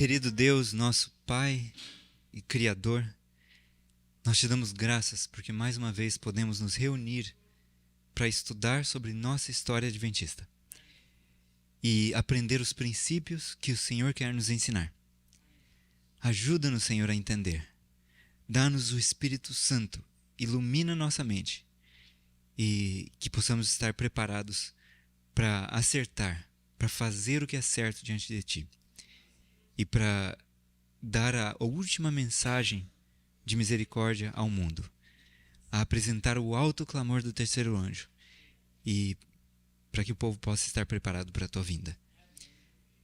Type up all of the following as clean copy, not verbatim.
Querido Deus, nosso Pai e Criador, nós te damos graças porque mais uma vez podemos nos reunir para estudar sobre nossa história adventista e aprender os princípios que o Senhor quer nos ensinar. Ajuda-nos, Senhor, a entender. Dá-nos o Espírito Santo, ilumina nossa mente e que possamos estar preparados para acertar, para fazer o que é certo diante de Ti e para dar a última mensagem de misericórdia ao mundo, a apresentar o alto clamor do terceiro anjo e para que o povo possa estar preparado para a Tua vinda.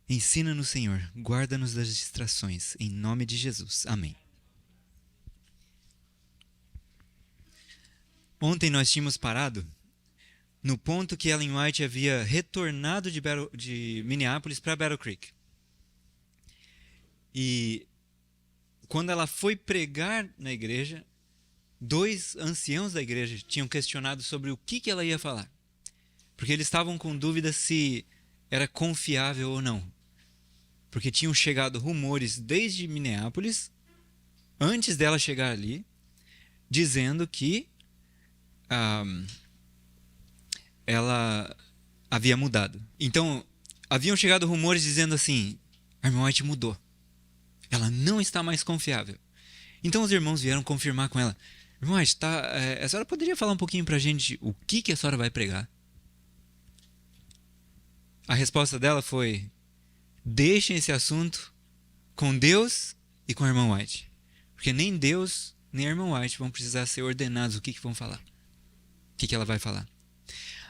Ensina-nos, Senhor, guarda-nos das distrações, em nome de Jesus. Amém. Ontem nós tínhamos parado no ponto que Ellen White havia retornado de Minneapolis para Battle Creek. E quando ela foi pregar na igreja, dois anciãos da igreja tinham questionado sobre o que ela ia falar. Porque eles estavam com dúvida se era confiável ou não. Porque tinham chegado rumores desde Minneapolis, antes dela chegar ali, dizendo que ela havia mudado. Então, haviam chegado rumores dizendo assim: a irmã White mudou. Ela não está mais confiável. Então os irmãos vieram confirmar com ela: irmã White, a senhora poderia falar um pouquinho pra gente o que a senhora vai pregar? A resposta dela foi: deixem esse assunto com Deus e com a irmã White. Porque nem Deus nem a irmã White vão precisar ser ordenados o que vão falar. O que ela vai falar.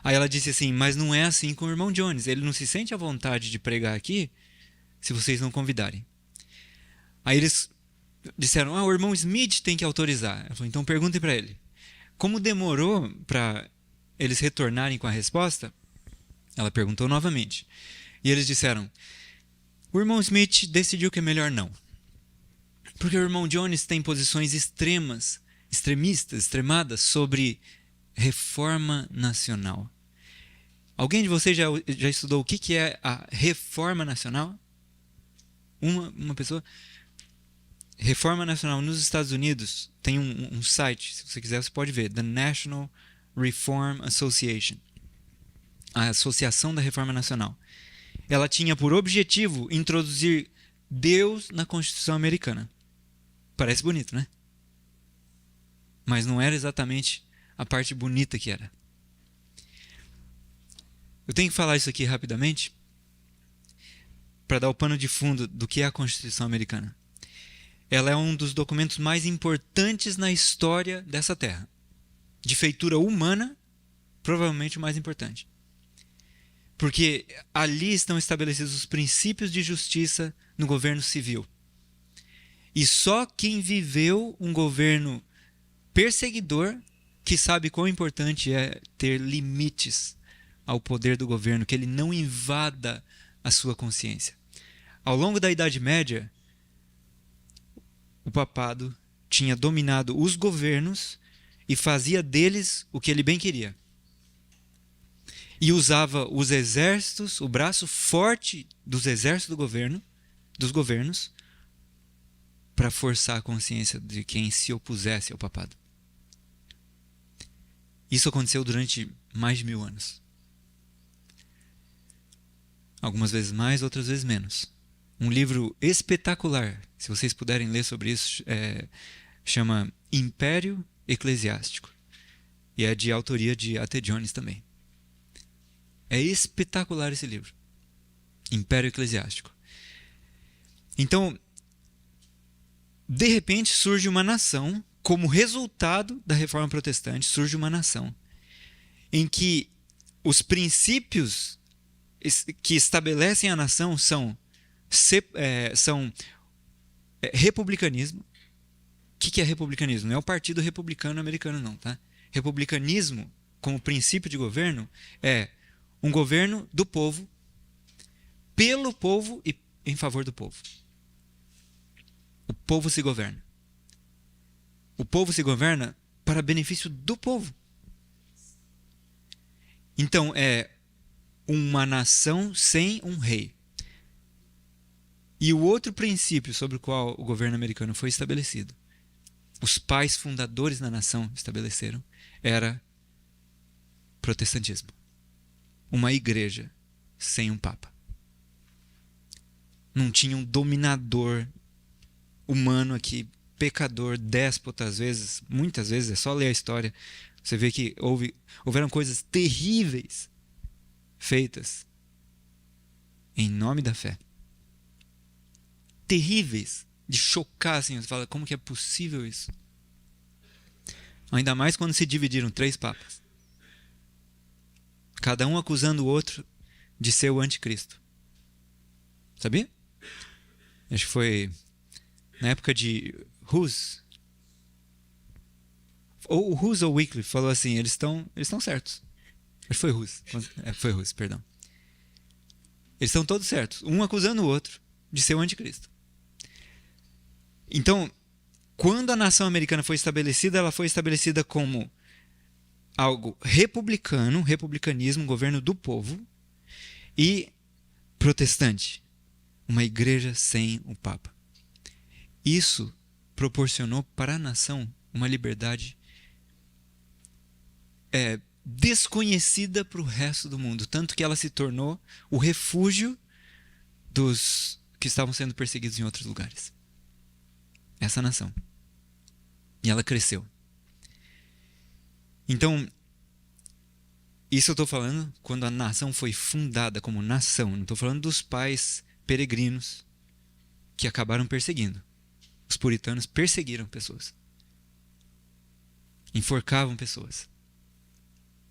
Aí ela disse assim: mas não é assim com o irmão Jones. Ele não se sente à vontade de pregar aqui se vocês não convidarem. Aí eles disseram: o irmão Smith tem que autorizar. Ela falou: então perguntem para ele. Como demorou para eles retornarem com a resposta, ela perguntou novamente. E eles disseram: o irmão Smith decidiu que é melhor não. Porque o irmão Jones tem posições extremadas sobre reforma nacional. Alguém de vocês já estudou o que é a reforma nacional? Uma pessoa? Reforma nacional nos Estados Unidos tem um site, se você quiser você pode ver, The National Reform Association, a Associação da Reforma Nacional. Ela tinha por objetivo introduzir Deus na Constituição Americana. Parece bonito, né? Mas não era exatamente a parte bonita que era. Eu tenho que falar isso aqui rapidamente para dar o pano de fundo do que é a Constituição Americana. Ela é um dos documentos mais importantes na história dessa terra. De feitura humana, provavelmente o mais importante. Porque ali estão estabelecidos os princípios de justiça no governo civil. E só quem viveu um governo perseguidor que sabe quão importante é ter limites ao poder do governo, que ele não invada a sua consciência. Ao longo da Idade Média, o papado tinha dominado os governos e fazia deles o que ele bem queria. E usava os exércitos, o braço forte dos exércitos dos governos, para forçar a consciência de quem se opusesse ao papado. Isso aconteceu durante mais de 1000 anos. Algumas vezes mais, outras vezes menos. Um livro espetacular, se vocês puderem ler sobre isso, chama Império Eclesiástico. E é de autoria de A.T. Jones também. É espetacular esse livro. Império Eclesiástico. Então, de repente surge uma nação, como resultado da Reforma Protestante, surge uma nação em que os princípios que estabelecem a nação são republicanismo. O que é republicanismo? Não é o Partido Republicano Americano, não, tá? Republicanismo, como princípio de governo, é um governo do povo, pelo povo e em favor do povo. O povo se governa. O povo se governa para benefício do povo. Então, é uma nação sem um rei. E o outro princípio sobre o qual o governo americano foi estabelecido, os pais fundadores da nação estabeleceram, era protestantismo. Uma igreja sem um papa. Não tinha um dominador humano aqui, pecador, déspota às vezes, muitas vezes, é só ler a história, você vê que houveram coisas terríveis feitas em nome da fé. Terríveis, de chocar, assim, você fala, como que é possível isso? Ainda mais quando se dividiram 3 papas. Cada um acusando o outro de ser o anticristo. Sabia? Acho que foi na época de Hus. Ou o Hus ou Wycliffe falou assim, eles estão certos. Acho que foi Hus. Foi Hus, perdão. Eles estão todos certos, um acusando o outro de ser o anticristo. Então, quando a nação americana foi estabelecida, ela foi estabelecida como algo republicano, republicanismo, governo do povo, e protestante, uma igreja sem o Papa. Isso proporcionou para a nação uma liberdade desconhecida para o resto do mundo, tanto que ela se tornou o refúgio dos que estavam sendo perseguidos em outros lugares. Essa nação. E ela cresceu. Então, isso eu estou falando quando a nação foi fundada como nação. Não estou falando dos pais peregrinos que acabaram perseguindo. Os puritanos perseguiram pessoas. Enforcavam pessoas.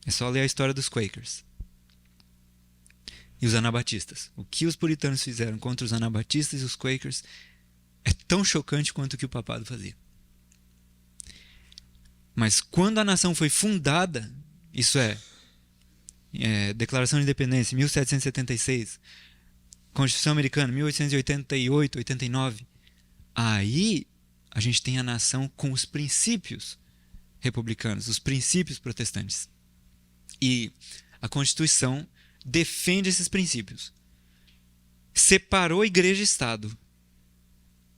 É só ler a história dos Quakers. E os anabatistas. O que os puritanos fizeram contra os anabatistas e os Quakers é tão chocante quanto o que o papado fazia. Mas quando a nação foi fundada, isso Declaração de Independência, 1776, Constituição Americana, 1888, 89, aí a gente tem a nação com os princípios republicanos, os princípios protestantes. E a Constituição defende esses princípios. Separou a igreja e Estado.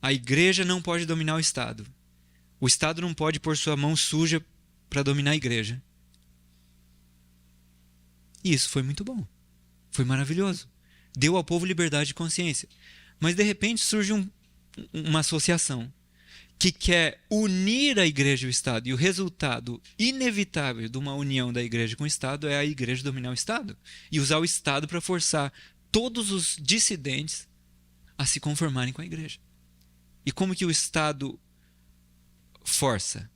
A igreja não pode dominar o Estado. O Estado não pode pôr sua mão suja para dominar a igreja. E isso foi muito bom. Foi maravilhoso. Deu ao povo liberdade de consciência. Mas de repente surge uma associação que quer unir a igreja e o Estado. E o resultado inevitável de uma união da igreja com o Estado é a igreja dominar o Estado. E usar o Estado para forçar todos os dissidentes a se conformarem com a igreja. E como que o Estado força?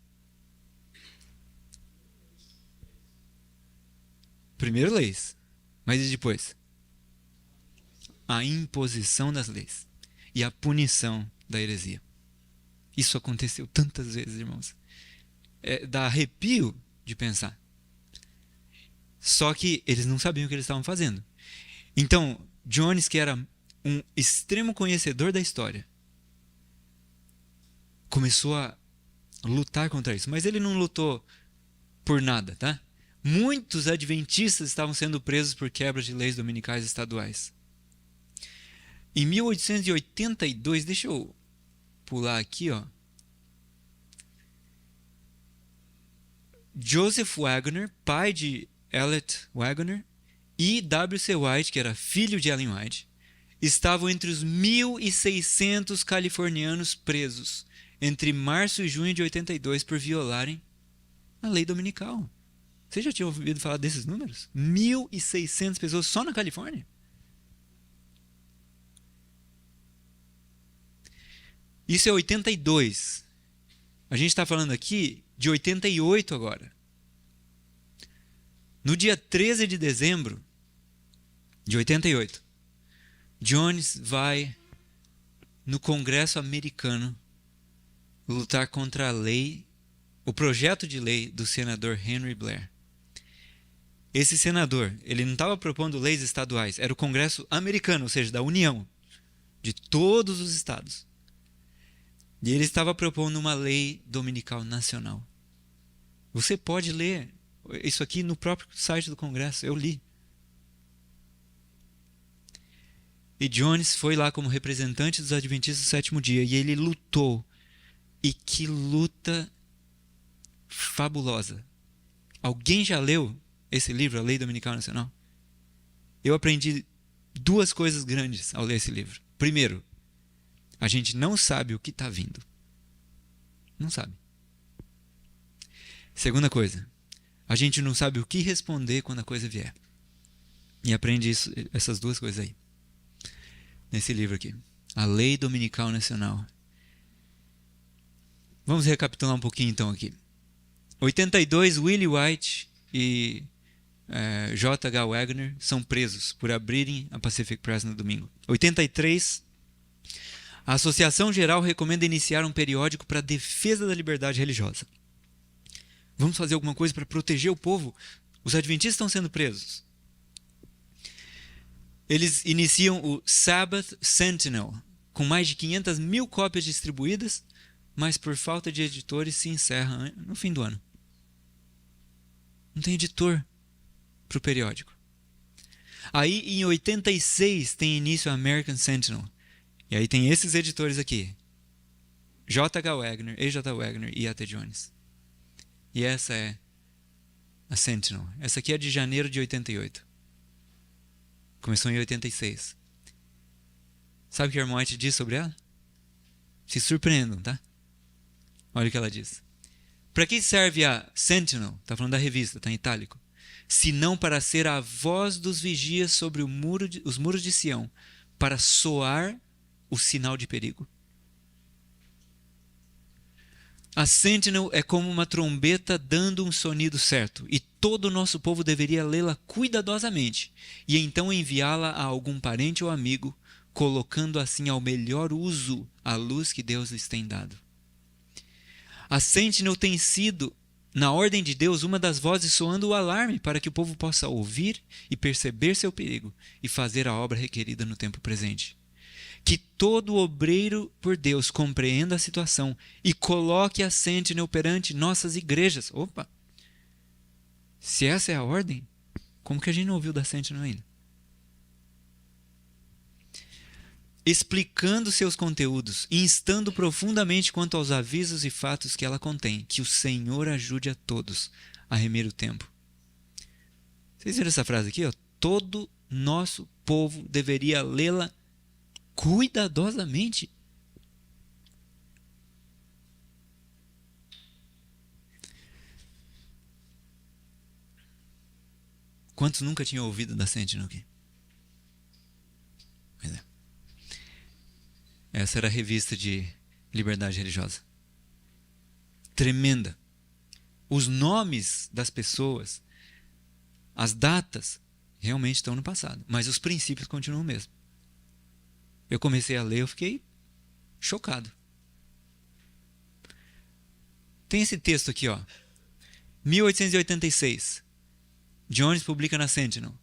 Primeiro leis, mas e depois? A imposição das leis e a punição da heresia. Isso aconteceu tantas vezes, irmãos. Dá arrepio de pensar. Só que eles não sabiam o que eles estavam fazendo. Então, Jones, que era um extremo conhecedor da história, começou a lutar contra isso. Mas ele não lutou por nada, tá? Muitos adventistas estavam sendo presos por quebra de leis dominicais estaduais. Em 1882, deixa eu pular aqui, ó. Joseph Waggoner, pai de Elliot Waggoner, e W.C. White, que era filho de Ellen White, estavam entre os 1.600 californianos presos entre março e junho de 82 por violarem a lei dominical. Você já tinha ouvido falar desses números? 1.600 pessoas só na Califórnia? Isso é 82. A gente está falando aqui de 88 agora. No dia 13 de dezembro de 88, Jones vai no Congresso americano lutar contra a lei, o projeto de lei do senador Henry Blair. Esse senador, ele não estava propondo leis estaduais, era o Congresso americano, ou seja, da União, de todos os estados. E ele estava propondo uma lei dominical nacional. Você pode ler isso aqui no próprio site do Congresso, eu li. E Jones foi lá como representante dos Adventistas do sétimo dia. E ele lutou. E que luta fabulosa. Alguém já leu esse livro, A Lei Dominical Nacional? Eu aprendi duas coisas grandes ao ler esse livro. Primeiro, a gente não sabe o que está vindo. Não sabe. Segunda coisa, a gente não sabe o que responder quando a coisa vier. E aprende essas duas coisas aí. Nesse livro aqui. A Lei Dominical Nacional. Vamos recapitular um pouquinho então aqui. 82, Willie White e J.H. Wagner são presos por abrirem a Pacific Press no domingo. 83, a Associação Geral recomenda iniciar um periódico para a defesa da liberdade religiosa. Vamos fazer alguma coisa para proteger o povo? Os adventistas estão sendo presos. Eles iniciam o Sabbath Sentinel, com mais de 500 mil cópias distribuídas, mas por falta de editores se encerra no fim do ano. Não tem editor para o periódico. Aí, em 86, tem início a American Sentinel. E aí tem esses editores aqui. J.H. Wagner, E.J. Wagner e A.T. Jones. E essa é a Sentinel. Essa aqui é de janeiro de 88. Começou em 86. Sabe o que a irmã White diz sobre ela? Se surpreendam, tá? Olha o que ela diz. Para que serve a Sentinel? Está falando da revista, está em itálico. Se não para ser a voz dos vigias sobre os muros de Sião, para soar o sinal de perigo. A Sentinel é como uma trombeta dando um sonido certo, e todo o nosso povo deveria lê-la cuidadosamente, e então enviá-la a algum parente ou amigo, colocando assim ao melhor uso a luz que Deus lhes tem dado. A Sentinel tem sido, na ordem de Deus, uma das vozes soando o alarme para que o povo possa ouvir e perceber seu perigo e fazer a obra requerida no tempo presente. Que todo obreiro por Deus compreenda a situação e coloque a Sentinel perante nossas igrejas. Opa! Se essa é a ordem, como que a gente não ouviu da Sentinel ainda? Explicando seus conteúdos e instando profundamente quanto aos avisos e fatos que ela contém. Que o Senhor ajude a todos a remir o tempo. Vocês viram essa frase aqui? Ó? Todo nosso povo deveria lê-la cuidadosamente. Quantos nunca tinham ouvido da Sentinel aqui? Pois é. Essa era a revista de liberdade religiosa. Tremenda. Os nomes das pessoas, as datas, realmente estão no passado. Mas os princípios continuam o mesmo. Eu comecei a ler, eu fiquei chocado. Tem esse texto aqui, ó. 1886. Jones publica na Sentinel.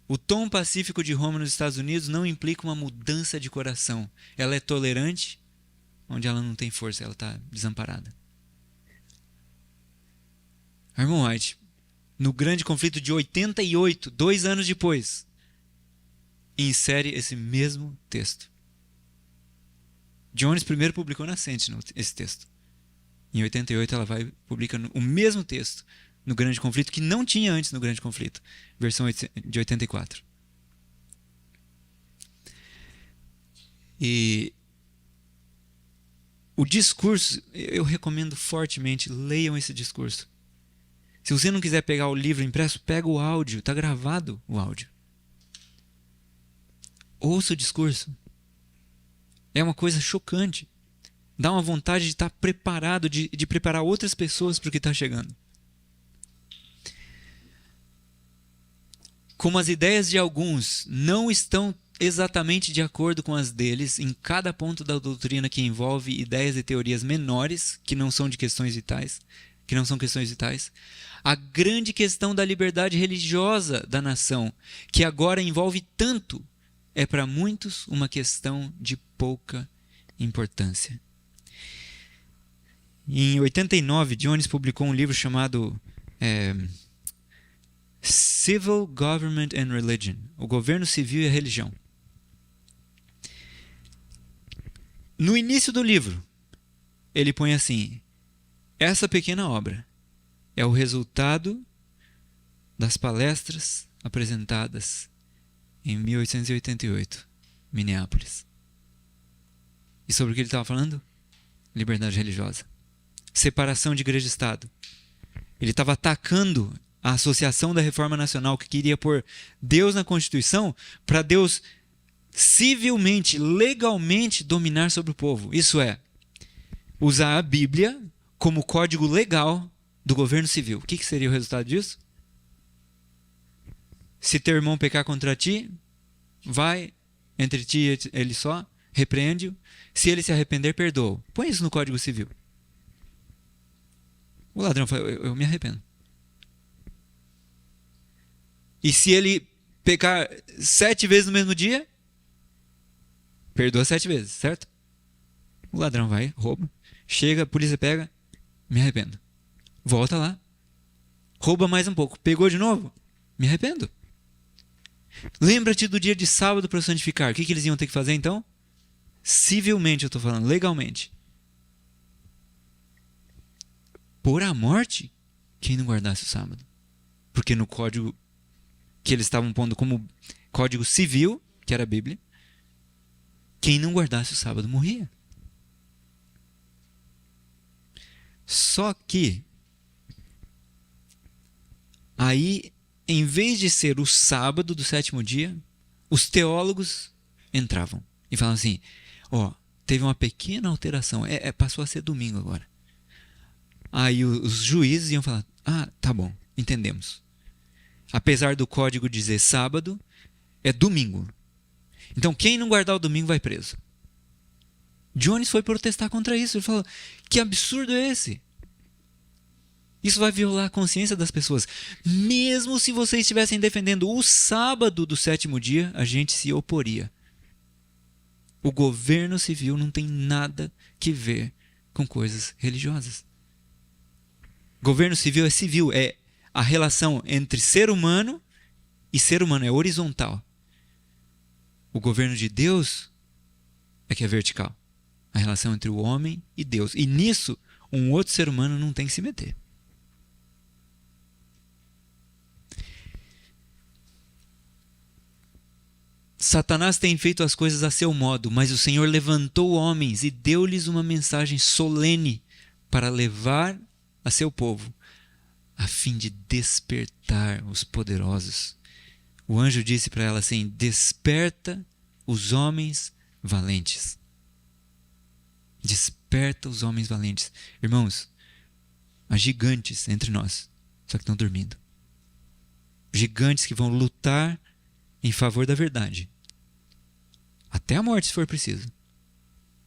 O tom pacífico de Roma nos Estados Unidos não implica uma mudança de coração. Ela é tolerante, onde ela não tem força, ela está desamparada. Irmão White, no grande conflito de 88, 2 anos depois, insere esse mesmo texto. Jones primeiro publicou na Sentinel esse texto. Em 88 ela vai publicar o mesmo texto no grande conflito, que não tinha antes no grande conflito. Versão de 84. E o discurso, eu recomendo fortemente, leiam esse discurso. Se você não quiser pegar o livro impresso, pega o áudio, está gravado o áudio. Ouça o discurso. É uma coisa chocante. Dá uma vontade de estar preparado, de preparar outras pessoas para o que está chegando. Como as ideias de alguns não estão exatamente de acordo com as deles em cada ponto da doutrina que envolve ideias e teorias menores, que não são questões vitais, a grande questão da liberdade religiosa da nação, que agora envolve tanto, é para muitos uma questão de pouca importância. Em 89, Jones publicou um livro chamado Civil Government and Religion, o governo civil e a religião. No início do livro, ele põe assim: essa pequena obra é o resultado das palestras apresentadas em 1888, Minneapolis. E sobre o que ele estava falando? Liberdade religiosa. Separação de igreja e Estado. Ele estava atacando a Associação da Reforma Nacional, que queria pôr Deus na Constituição para Deus civilmente, legalmente dominar sobre o povo. Isso é, usar a Bíblia como código legal do governo civil. O que seria o resultado disso? Se teu irmão pecar contra ti, vai entre ti e ele só, repreende-o. Se ele se arrepender, perdoa. Põe isso no Código Civil. O ladrão fala: eu me arrependo. E se ele pecar 7 vezes no mesmo dia, perdoa 7 vezes, certo? O ladrão vai, rouba, chega, a polícia pega, me arrependo. Volta lá, rouba mais um pouco, pegou de novo, me arrependo. Lembra-te do dia de sábado para santificar. O que eles iam ter que fazer então? Civilmente, eu estou falando, legalmente. Pôr à morte quem não guardasse o sábado. Porque no código que eles estavam pondo como código civil, que era a Bíblia, quem não guardasse o sábado morria. Só que aí, em vez de ser o sábado do 7º dia, os teólogos entravam e falavam assim: teve uma pequena alteração, passou a ser domingo agora. Aí os juízes iam falar: tá bom, entendemos. Apesar do código dizer sábado, é domingo. Então quem não guardar o domingo vai preso. Jones foi protestar contra isso. Ele falou: que absurdo é esse? Isso vai violar a consciência das pessoas. Mesmo se vocês estivessem defendendo o sábado do 7º dia, a gente se oporia. O governo civil não tem nada que ver com coisas religiosas. Governo civil é civil, é a relação entre ser humano e ser humano, é horizontal. O governo de Deus é que é vertical. A relação entre o homem e Deus. E nisso, um outro ser humano não tem que se meter. Satanás tem feito as coisas a seu modo, mas o Senhor levantou homens e deu-lhes uma mensagem solene para levar a seu povo, a fim de despertar os poderosos. O anjo disse para ela assim: desperta os homens valentes. Desperta os homens valentes. Irmãos, há gigantes entre nós, só que estão dormindo. Gigantes que vão lutar em favor da verdade. Até a morte, se for preciso.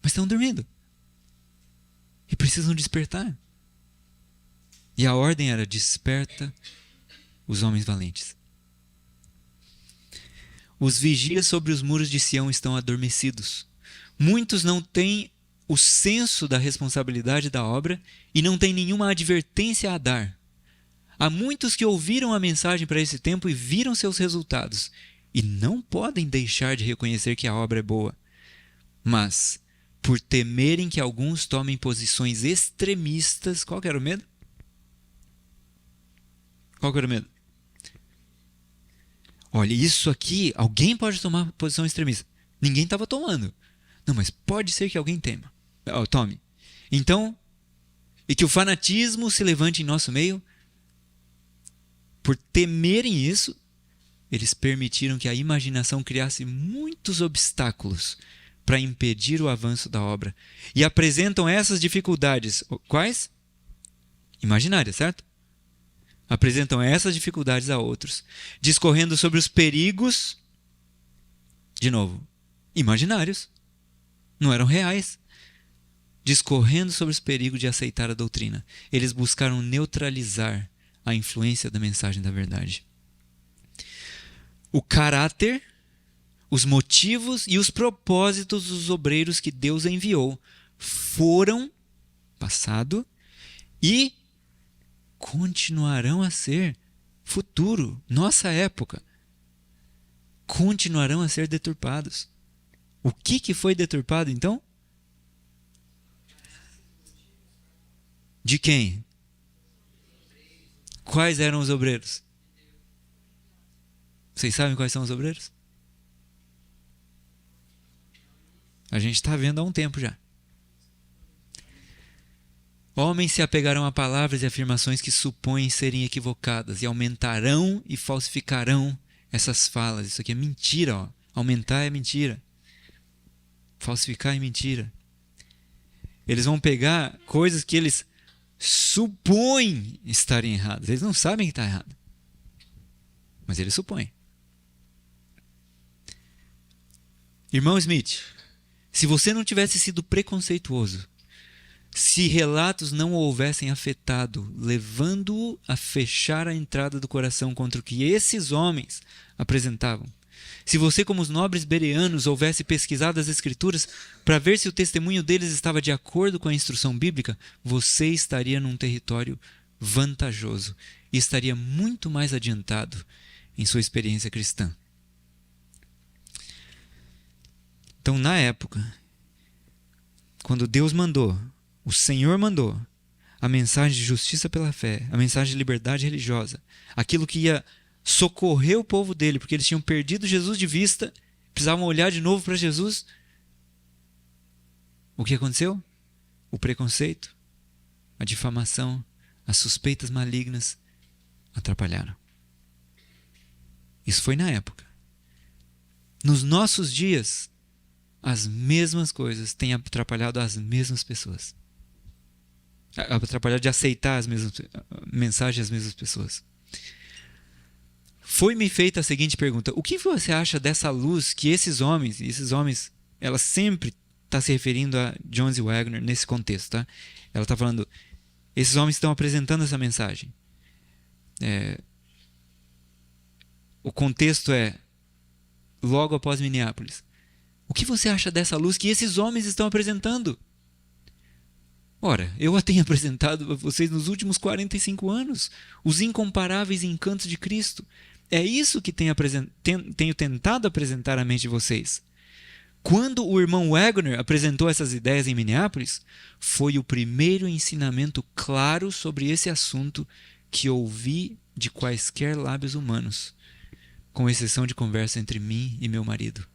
Mas estão dormindo. E precisam despertar. E a ordem era: desperta os homens valentes. Os vigias sobre os muros de Sião estão adormecidos. Muitos não têm o senso da responsabilidade da obra e não têm nenhuma advertência a dar. Há muitos que ouviram a mensagem para esse tempo e viram seus resultados e não podem deixar de reconhecer que a obra é boa. Mas, por temerem que alguns tomem posições extremistas, qual que era o medo? Qual que era o medo? Olha, isso aqui, alguém pode tomar posição extremista. Ninguém estava tomando. Não, mas pode ser que alguém tome. Então, e que o fanatismo se levante em nosso meio. Por temerem isso, eles permitiram que a imaginação criasse muitos obstáculos para impedir o avanço da obra. E apresentam essas dificuldades. Quais? Imaginárias, certo? Apresentam essas dificuldades a outros, discorrendo sobre os perigos, de novo, imaginários, não eram reais, discorrendo sobre os perigos de aceitar a doutrina. Eles buscaram neutralizar a influência da mensagem da verdade. O caráter, os motivos e os propósitos dos obreiros que Deus enviou foram, passado, e continuarão a ser, futuro, nossa época, continuarão a ser deturpados. O que foi deturpado então? De quem? Quais eram os obreiros? Vocês sabem quais são os obreiros? A gente está vendo há um tempo já. Homens se apegarão a palavras e afirmações que supõem serem equivocadas e aumentarão e falsificarão essas falas. Isso aqui é mentira, ó. Aumentar é mentira. Falsificar é mentira. Eles vão pegar coisas que eles supõem estarem erradas. Eles não sabem que está errado. Mas eles supõem. Irmão Smith, se você não tivesse sido preconceituoso, se relatos não o houvessem afetado, levando-o a fechar a entrada do coração contra o que esses homens apresentavam, se você, como os nobres bereanos, houvesse pesquisado as Escrituras para ver se o testemunho deles estava de acordo com a instrução bíblica, você estaria num território vantajoso e estaria muito mais adiantado em sua experiência cristã. Então, na época, quando Deus mandou, o Senhor mandou a mensagem de justiça pela fé, a mensagem de liberdade religiosa, aquilo que ia socorrer o povo dele, porque eles tinham perdido Jesus de vista, precisavam olhar de novo para Jesus. O que aconteceu? O preconceito, a difamação, as suspeitas malignas atrapalharam. Isso foi na época. Nos nossos dias, as mesmas coisas têm atrapalhado as mesmas pessoas. Atrapalhado de aceitar as mesmas mensagens das mesmas pessoas. Foi-me feita a seguinte pergunta: o que você acha dessa luz que esses homens, ela sempre está se referindo a Jones e Waggoner nesse contexto, tá? Ela está falando, esses homens estão apresentando essa mensagem. O contexto é logo após Minneapolis. O que você acha dessa luz que esses homens estão apresentando? Ora, eu a tenho apresentado a vocês nos últimos 45 anos, os incomparáveis encantos de Cristo. É isso que tenho tentado apresentar à mente de vocês. Quando o irmão Waggoner apresentou essas ideias em Minneapolis, foi o primeiro ensinamento claro sobre esse assunto que ouvi de quaisquer lábios humanos, com exceção de conversa entre mim e meu marido.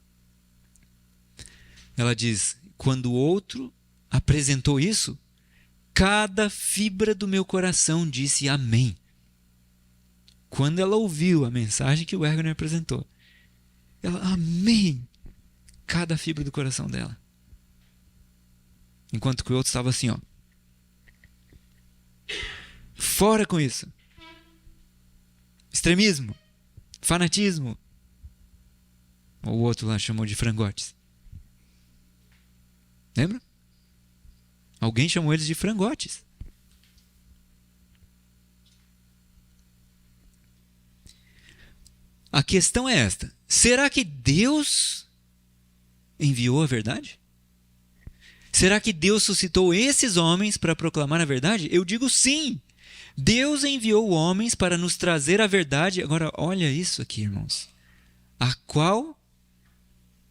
Ela diz, quando o outro apresentou isso, cada fibra do meu coração disse amém. Quando ela ouviu a mensagem que o Waggoner apresentou, ela, amém, cada fibra do coração dela. Enquanto que o outro estava assim, ó, fora com isso. Extremismo, fanatismo. O outro lá chamou de frangotes. Lembra? Alguém chamou eles de frangotes. A questão é esta: será que Deus enviou a verdade? Será que Deus suscitou esses homens para proclamar a verdade? Eu digo sim. Deus enviou homens para nos trazer a verdade. Agora, olha isso aqui, irmãos. A qual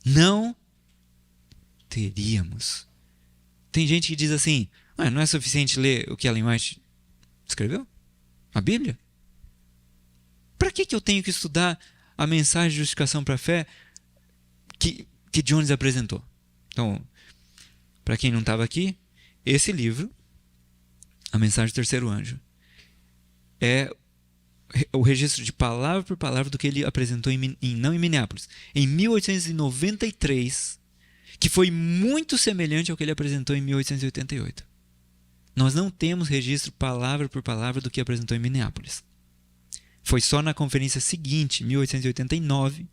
não teríamos. Tem gente que diz assim, não é suficiente ler o que Ellen White escreveu? A Bíblia? Para que eu tenho que estudar a mensagem de justificação para a fé que Jones apresentou? Então, para quem não estava aqui, esse livro, A Mensagem do Terceiro Anjo, é o registro de palavra por palavra do que ele apresentou não em Minneapolis, em 1893, que foi muito semelhante ao que ele apresentou em 1888. Nós não temos registro palavra por palavra do que apresentou em Minneapolis. Foi só na conferência seguinte, 1889,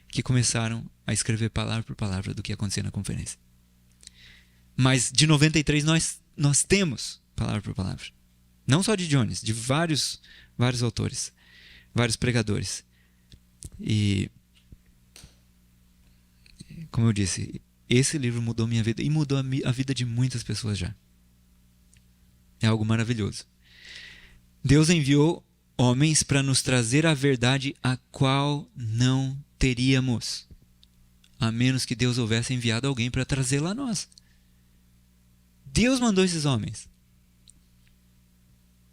que começaram a escrever palavra por palavra do que acontecia na conferência. Mas de 93 nós temos palavra por palavra. Não só de Jones, de vários autores, vários pregadores. E, como eu disse, esse livro mudou minha vida e mudou a vida de muitas pessoas já. É algo maravilhoso. Deus enviou homens para nos trazer a verdade a qual não teríamos, a menos que Deus houvesse enviado alguém para trazê-la a nós. Deus mandou esses homens.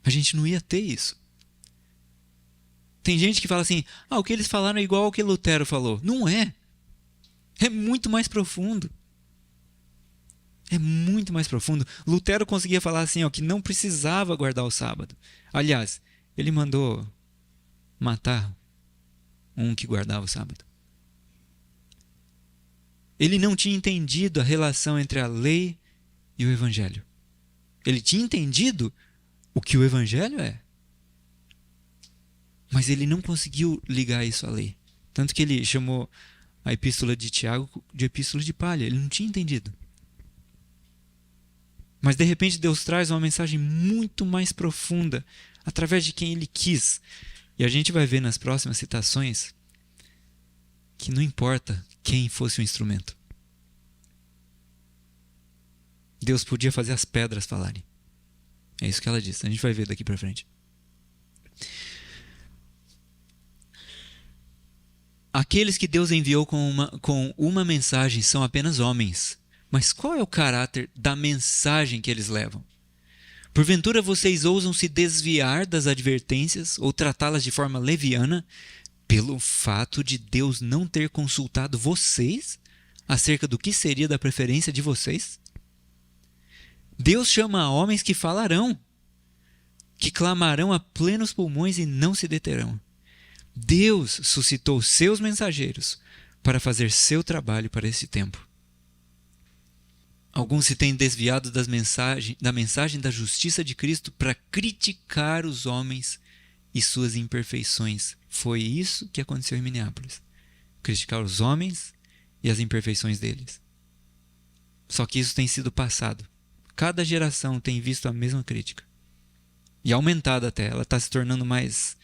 A gente não ia ter isso. Tem gente que fala assim, o que eles falaram é igual ao que Lutero falou. Não é. É muito mais profundo. É muito mais profundo. Lutero conseguia falar assim, que não precisava guardar o sábado. Aliás, ele mandou matar um que guardava o sábado. Ele não tinha entendido a relação entre a lei e o evangelho. Ele tinha entendido o que o evangelho é. Mas ele não conseguiu ligar isso à lei. Tanto que ele chamou a epístola de Tiago de epístola de palha. Ele não tinha entendido. Mas de repente Deus traz uma mensagem muito mais profunda através de quem Ele quis. E a gente vai ver nas próximas citações que não importa quem fosse o instrumento. Deus podia fazer as pedras falarem. É isso que ela diz. A gente vai ver daqui para frente. Aqueles que Deus enviou com uma mensagem são apenas homens. Mas qual é o caráter da mensagem que eles levam? Porventura vocês ousam se desviar das advertências ou tratá-las de forma leviana pelo fato de Deus não ter consultado vocês acerca do que seria da preferência de vocês? Deus chama homens que falarão, que clamarão a plenos pulmões e não se deterão. Deus suscitou seus mensageiros para fazer seu trabalho para esse tempo. Alguns se têm desviado da mensagem da justiça de Cristo para criticar os homens e suas imperfeições. Foi isso que aconteceu em Minneapolis. Criticar os homens e as imperfeições deles. Só que isso tem sido passado. Cada geração tem visto a mesma crítica. E aumentada até. Ela está se tornando mais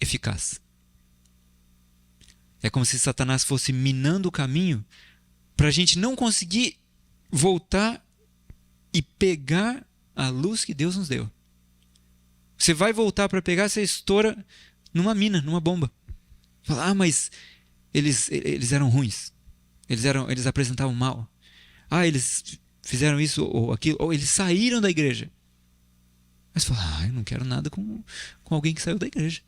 eficaz. É como se Satanás fosse minando o caminho para a gente não conseguir voltar e pegar a luz que Deus nos deu. Você vai voltar para pegar, você estoura numa mina, numa bomba. Fala, mas eles eram ruins. Eles apresentavam mal. Eles fizeram isso ou aquilo. Ou eles saíram da igreja. Mas você fala, eu não quero nada com alguém que saiu da igreja.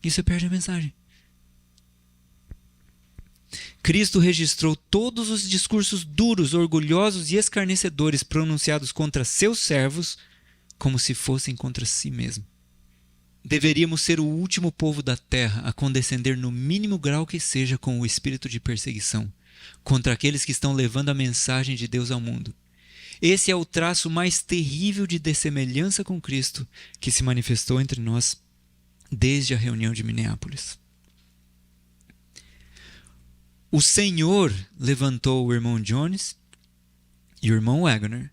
E você perde a mensagem. Cristo registrou todos os discursos duros, orgulhosos e escarnecedores pronunciados contra seus servos como se fossem contra si mesmo. Deveríamos ser o último povo da terra a condescender no mínimo grau que seja com o espírito de perseguição contra aqueles que estão levando a mensagem de Deus ao mundo. Esse é o traço mais terrível de dessemelhança com Cristo que se manifestou entre nós desde a reunião de Minneapolis. O Senhor levantou o irmão Jones e o irmão Wagner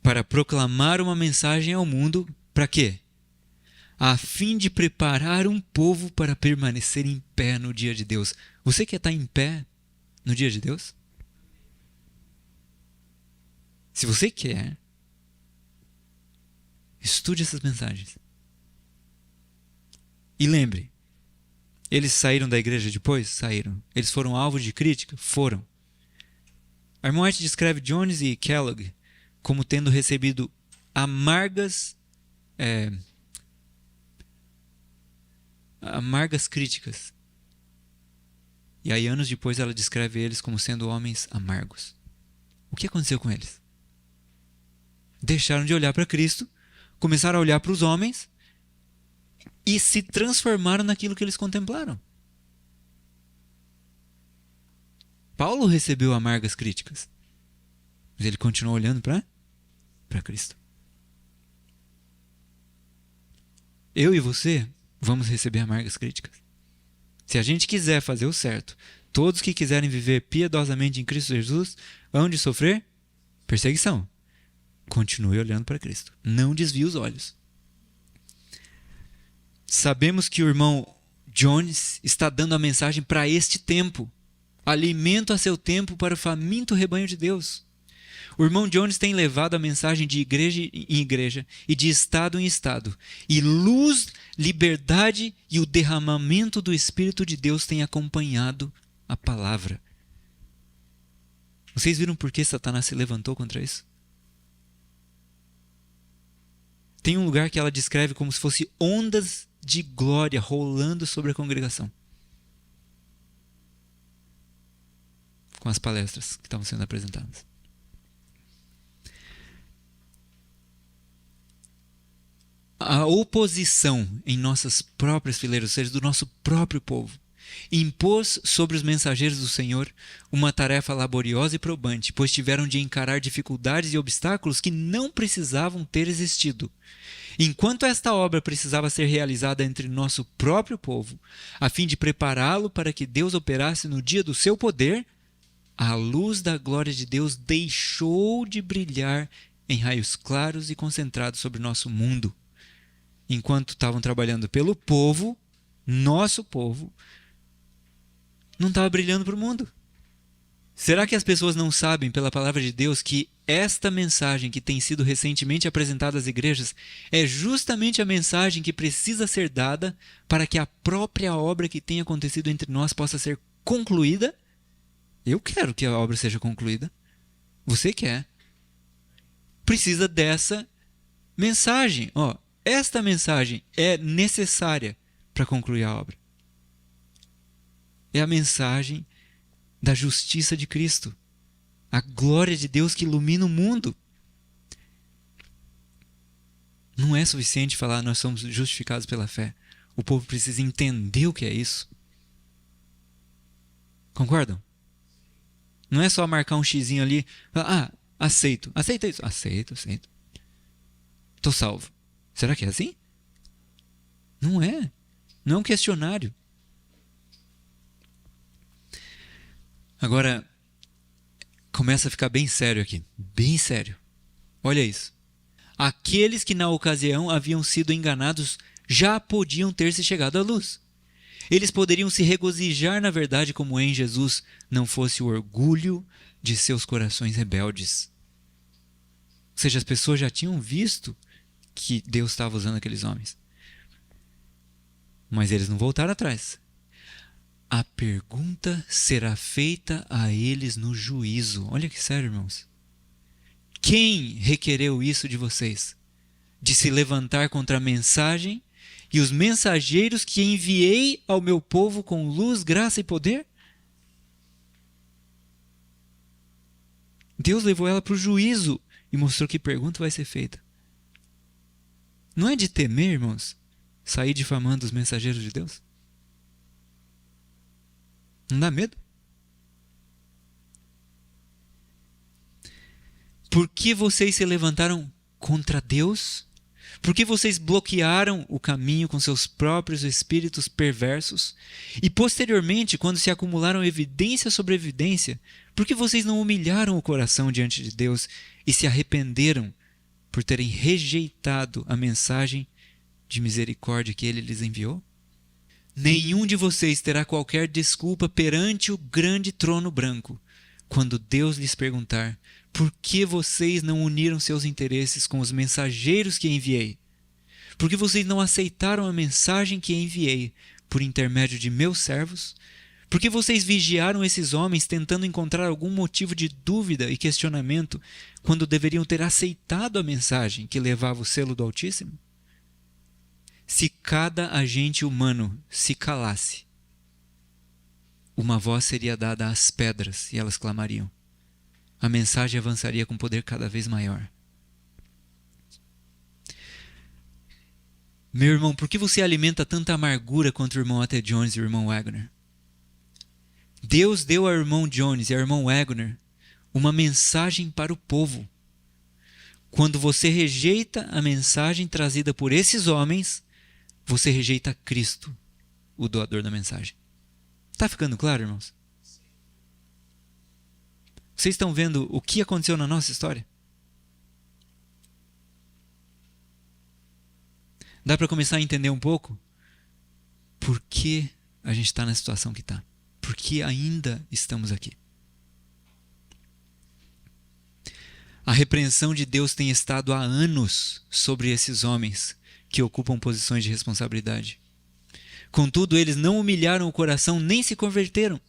para proclamar uma mensagem ao mundo, para quê? A fim de preparar um povo para permanecer em pé no dia de Deus. Você quer estar em pé no dia de Deus? Se você quer, estude essas mensagens. E lembre, eles saíram da igreja depois? Saíram. Eles foram alvo de crítica? Foram. A irmã White descreve Jones e Kellogg como tendo recebido amargas críticas. E aí, anos depois, ela descreve eles como sendo homens amargos. O que aconteceu com eles? Deixaram de olhar para Cristo, começaram a olhar para os homens e se transformaram naquilo que eles contemplaram. Paulo recebeu amargas críticas, mas ele continuou olhando para Cristo. Eu e você vamos receber amargas críticas. Se a gente quiser fazer o certo, todos que quiserem viver piedosamente em Cristo Jesus hão de sofrer perseguição. Continue olhando para Cristo. Não desvie os olhos. Sabemos que o irmão Jones está dando a mensagem para este tempo. Alimento a seu tempo para o faminto rebanho de Deus. O irmão Jones tem levado a mensagem de igreja em igreja e de estado em estado. E luz, liberdade e o derramamento do Espírito de Deus têm acompanhado a palavra. Vocês viram por que Satanás se levantou contra isso? Tem um lugar que ela descreve como se fosse ondas de glória rolando sobre a congregação. Com as palestras que estavam sendo apresentadas. A oposição em nossas próprias fileiras, ou seja, do nosso próprio povo, impôs sobre os mensageiros do Senhor uma tarefa laboriosa e probante, pois tiveram de encarar dificuldades e obstáculos que não precisavam ter existido. Enquanto esta obra precisava ser realizada entre nosso próprio povo, a fim de prepará-lo para que Deus operasse no dia do seu poder, a luz da glória de Deus deixou de brilhar em raios claros e concentrados sobre nosso mundo. Enquanto estavam trabalhando pelo povo, nosso povo, não estava brilhando para o mundo. Será que as pessoas não sabem, pela palavra de Deus, que esta mensagem que tem sido recentemente apresentada às igrejas é justamente a mensagem que precisa ser dada para que a própria obra que tem acontecido entre nós possa ser concluída? Eu quero que a obra seja concluída. Você quer. Precisa dessa mensagem. Esta mensagem é necessária para concluir a obra. É a mensagem da justiça de Cristo. A glória de Deus que ilumina o mundo. Não é suficiente falar nós somos justificados pela fé. O povo precisa entender o que é isso. Concordam? Não é só marcar um xizinho ali. Aceito. Aceita isso? Aceito. Estou salvo. Será que é assim? Não é. Não é um questionário. Agora, começa a ficar bem sério aqui. Bem sério. Olha isso. Aqueles que na ocasião haviam sido enganados já podiam ter se chegado à luz. Eles poderiam se regozijar na verdade como em Jesus não fosse o orgulho de seus corações rebeldes. Ou seja, as pessoas já tinham visto que Deus estava usando aqueles homens. Mas eles não voltaram atrás. A pergunta será feita a eles no juízo. Olha que sério, irmãos. Quem requereu isso de vocês? De se levantar contra a mensagem e os mensageiros que enviei ao meu povo com luz, graça e poder? Deus levou ela para o juízo e mostrou que pergunta vai ser feita. Não é de temer, irmãos, sair difamando os mensageiros de Deus? Não dá medo? Por que vocês se levantaram contra Deus? Por que vocês bloquearam o caminho com seus próprios espíritos perversos? E posteriormente, quando se acumularam evidência sobre evidência, por que vocês não humilharam o coração diante de Deus e se arrependeram por terem rejeitado a mensagem de misericórdia que Ele lhes enviou? Nenhum de vocês terá qualquer desculpa perante o grande trono branco, quando Deus lhes perguntar: por que vocês não uniram seus interesses com os mensageiros que enviei? Por que vocês não aceitaram a mensagem que enviei por intermédio de meus servos? Por que vocês vigiaram esses homens tentando encontrar algum motivo de dúvida e questionamento, quando deveriam ter aceitado a mensagem que levava o selo do Altíssimo? Se cada agente humano se calasse, uma voz seria dada às pedras e elas clamariam. A mensagem avançaria com poder cada vez maior. Meu irmão, por que você alimenta tanta amargura contra o irmão A.T. Jones e o irmão Wagner? Deus deu ao irmão Jones e ao irmão Wagner uma mensagem para o povo. Quando você rejeita a mensagem trazida por esses homens, você rejeita Cristo, o doador da mensagem. Está ficando claro, irmãos? Vocês estão vendo o que aconteceu na nossa história? Dá para começar a entender um pouco por que a gente está na situação que está? Por que ainda estamos aqui? A repreensão de Deus tem estado há anos sobre esses homens que ocupam posições de responsabilidade. Contudo, eles não humilharam o coração nem se converteram,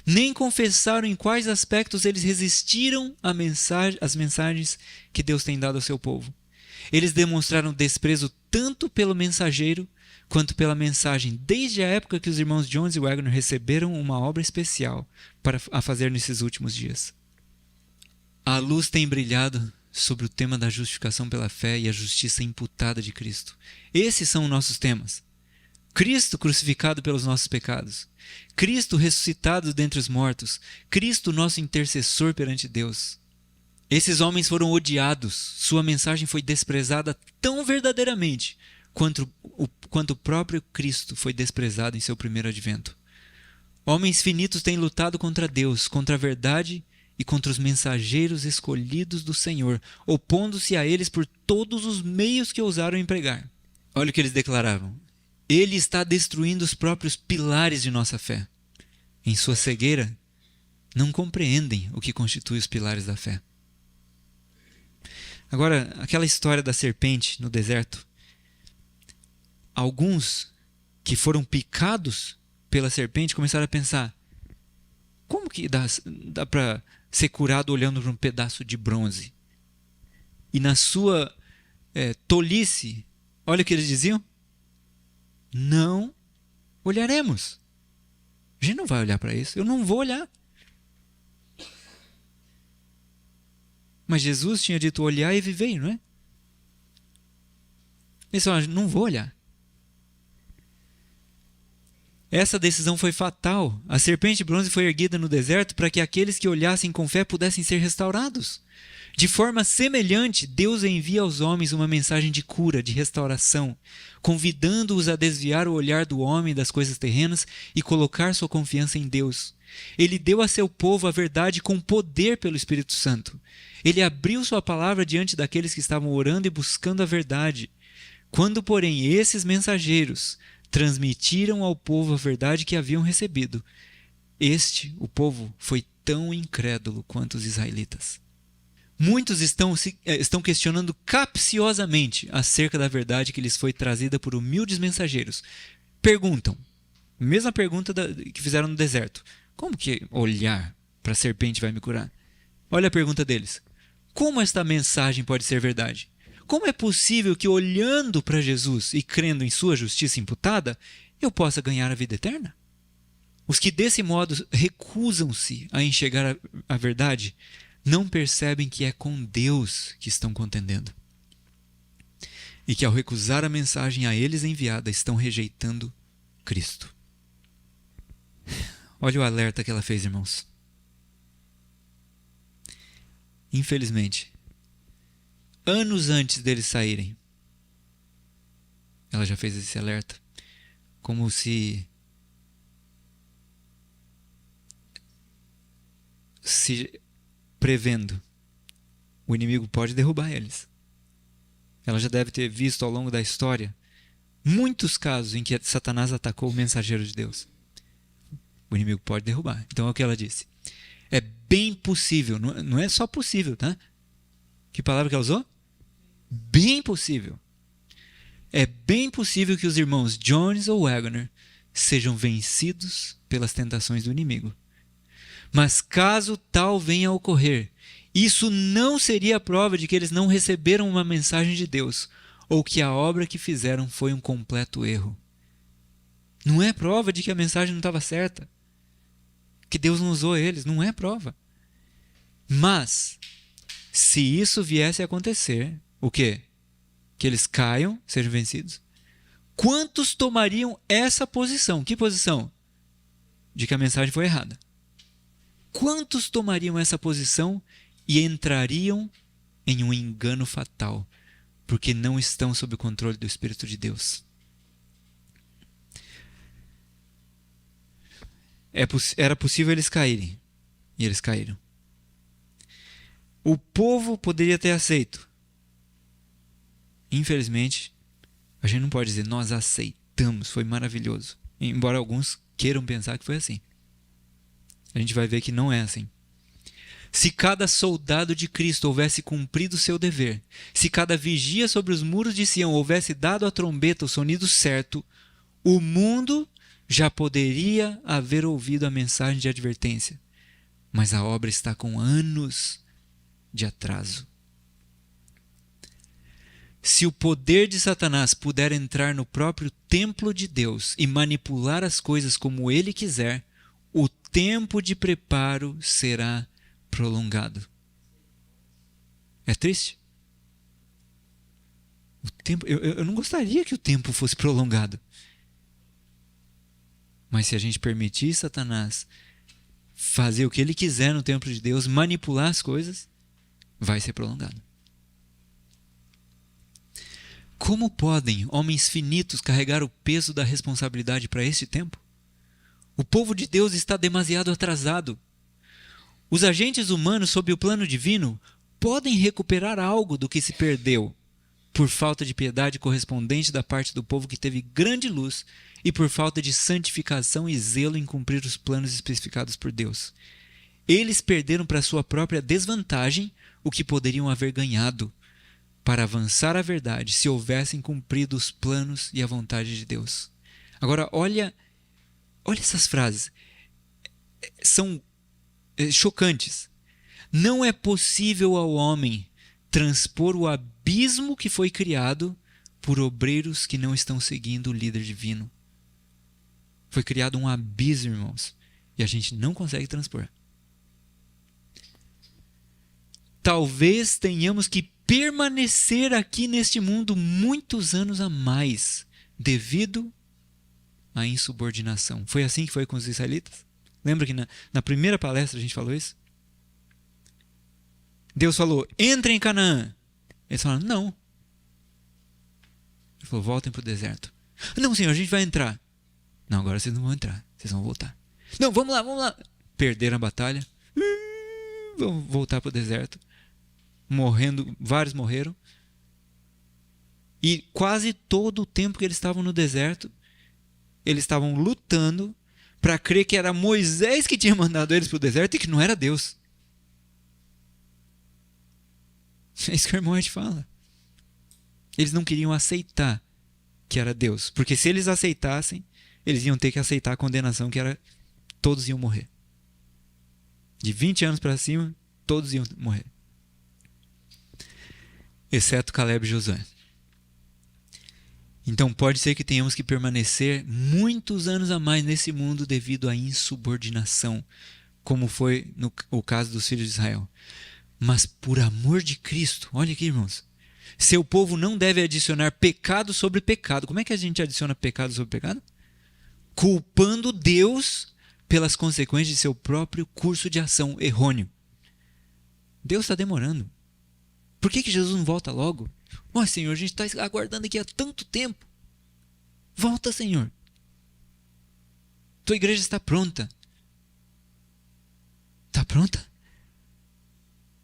nem confessaram em quais aspectos eles resistiram às mensagens que Deus tem dado ao seu povo. Eles demonstraram desprezo tanto pelo mensageiro quanto pela mensagem, desde a época que os irmãos Jones e Wagner receberam uma obra especial a fazer nesses últimos dias. A luz tem brilhado sobre o tema da justificação pela fé e a justiça imputada de Cristo. Esses são os nossos temas. Cristo crucificado pelos nossos pecados. Cristo ressuscitado dentre os mortos. Cristo nosso intercessor perante Deus. Esses homens foram odiados. Sua mensagem foi desprezada tão verdadeiramente quanto o próprio Cristo foi desprezado em seu primeiro advento. Homens finitos têm lutado contra Deus, contra a verdade e contra os mensageiros escolhidos do Senhor, opondo-se a eles por todos os meios que ousaram empregar. Olha o que eles declaravam. Ele está destruindo os próprios pilares de nossa fé. Em sua cegueira, não compreendem o que constitui os pilares da fé. Agora, aquela história da serpente no deserto. Alguns que foram picados pela serpente começaram a pensar: como que dá para ser curado olhando para um pedaço de bronze? E na sua tolice, olha o que eles diziam: não olharemos. A gente não vai olhar para isso. Eu não vou olhar. Mas Jesus tinha dito: olhar e vivei, não é? Eles falaram: não vou olhar. Essa decisão foi fatal. A serpente de bronze foi erguida no deserto para que aqueles que olhassem com fé pudessem ser restaurados. De forma semelhante, Deus envia aos homens uma mensagem de cura, de restauração, convidando-os a desviar o olhar do homem das coisas terrenas e colocar sua confiança em Deus. Ele deu a seu povo a verdade com poder pelo Espírito Santo. Ele abriu sua palavra diante daqueles que estavam orando e buscando a verdade. Quando, porém, esses mensageiros transmitiram ao povo a verdade que haviam recebido, o povo, foi tão incrédulo quanto os israelitas. Muitos estão questionando capciosamente acerca da verdade que lhes foi trazida por humildes mensageiros. Perguntam, mesma pergunta que fizeram no deserto: como que olhar para a serpente vai me curar? Olha a pergunta deles: como esta mensagem pode ser verdade? Como é possível que, olhando para Jesus e crendo em sua justiça imputada, eu possa ganhar a vida eterna? Os que desse modo recusam-se a enxergar a verdade não percebem que é com Deus que estão contendendo. E que, ao recusar a mensagem a eles enviada, estão rejeitando Cristo. Olha o alerta que ela fez, irmãos. Infelizmente, anos antes deles saírem, ela já fez esse alerta, como se prevendo: o inimigo pode derrubar eles. Ela já deve ter visto ao longo da história muitos casos em que Satanás atacou o mensageiro de Deus. O inimigo pode derrubar. Então é o que ela disse: é bem possível, não é só possível, tá? Que palavra que ela usou? Bem possível. É bem possível que os irmãos Jones ou Wagner sejam vencidos pelas tentações do inimigo. Mas caso tal venha a ocorrer, isso não seria a prova de que eles não receberam uma mensagem de Deus, ou que a obra que fizeram foi um completo erro. Não é prova de que a mensagem não estava certa, que Deus não usou eles, não é prova. Mas, se isso viesse a acontecer, o quê? Que eles caiam, sejam vencidos. Quantos tomariam essa posição? Que posição? De que a mensagem foi errada. Quantos tomariam essa posição e entrariam em um engano fatal, porque não estão sob o controle do Espírito de Deus? Era possível eles caírem, e eles caíram. O povo poderia ter aceito. Infelizmente, a gente não pode dizer: nós aceitamos, foi maravilhoso. Embora alguns queiram pensar que foi assim. A gente vai ver que não é assim. Se cada soldado de Cristo houvesse cumprido seu dever, se cada vigia sobre os muros de Sião houvesse dado à trombeta o sonido certo, o mundo já poderia haver ouvido a mensagem de advertência. Mas a obra está com anos de atraso. Se o poder de Satanás puder entrar no próprio templo de Deus e manipular as coisas como ele quiser, o tempo de preparo será prolongado. É triste? Eu não gostaria que o tempo fosse prolongado. Mas se a gente permitir Satanás fazer o que ele quiser no templo de Deus, manipular as coisas, vai ser prolongado. Como podem homens finitos carregar o peso da responsabilidade para este tempo? O povo de Deus está demasiado atrasado. Os agentes humanos, sob o plano divino, podem recuperar algo do que se perdeu, por falta de piedade correspondente da parte do povo que teve grande luz e por falta de santificação e zelo em cumprir os planos especificados por Deus. Eles perderam para sua própria desvantagem o que poderiam haver ganhado para avançar a verdade se houvessem cumprido os planos e a vontade de Deus. Agora, olha essas frases. São chocantes. Não é possível ao homem transpor o abismo que foi criado por obreiros que não estão seguindo o líder divino. Foi criado um abismo, irmãos, e a gente não consegue transpor. Talvez tenhamos que permanecer aqui neste mundo muitos anos a mais, devido à insubordinação. Foi assim que foi com os israelitas? Lembra que na primeira palestra a gente falou isso? Deus falou, entrem em Canaã. Eles falaram, não. Ele falou, voltem para o deserto. Não, Senhor, a gente vai entrar. Não, agora vocês não vão entrar, vocês vão voltar. Não, vamos lá. Perderam a batalha. Vão voltar para o deserto. Vários morreram. E quase todo o tempo que eles estavam no deserto, eles estavam lutando para crer que era Moisés que tinha mandado eles para o deserto e que não era Deus. É isso que o irmão Ed fala. Eles não queriam aceitar que era Deus. Porque se eles aceitassem, eles iam ter que aceitar a condenação que era todos iam morrer. De 20 anos para cima, todos iam morrer. Exceto Caleb e Josué. Então pode ser que tenhamos que permanecer muitos anos a mais nesse mundo devido à insubordinação, como foi o caso dos filhos de Israel. Mas por amor de Cristo, olha aqui, irmãos, seu povo não deve adicionar pecado sobre pecado. Como é que a gente adiciona pecado sobre pecado? Culpando Deus pelas consequências de seu próprio curso de ação errôneo. Deus está demorando. Por que Jesus não volta logo? Senhor, a gente está aguardando aqui há tanto tempo. Volta, Senhor. Tua igreja está pronta. Está pronta?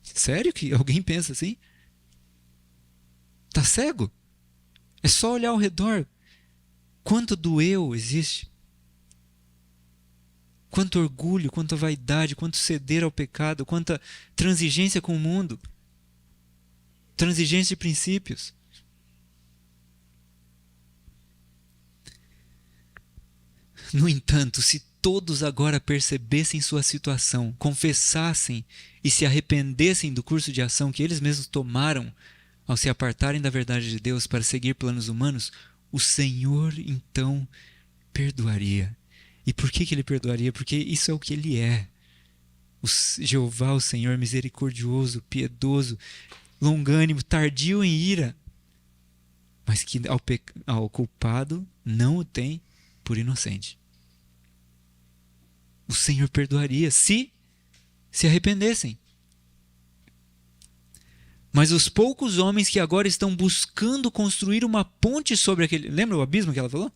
Sério que alguém pensa assim? Está cego? É só olhar ao redor. Quanto do eu existe? Quanto orgulho, quanta vaidade, quanto ceder ao pecado, quanta transigência com o mundo. Transigência de princípios. No entanto, se todos agora percebessem sua situação, confessassem e se arrependessem do curso de ação que eles mesmos tomaram ao se apartarem da verdade de Deus para seguir planos humanos, o Senhor então perdoaria. E por que ele perdoaria? Porque isso é o que ele é. Jeová, o Senhor, misericordioso, piedoso, longânimo, tardio em ira, mas que ao culpado não o tem por inocente. O Senhor perdoaria se arrependessem. Mas os poucos homens que agora estão buscando construir uma ponte sobre aquele... Lembra o abismo que ela falou?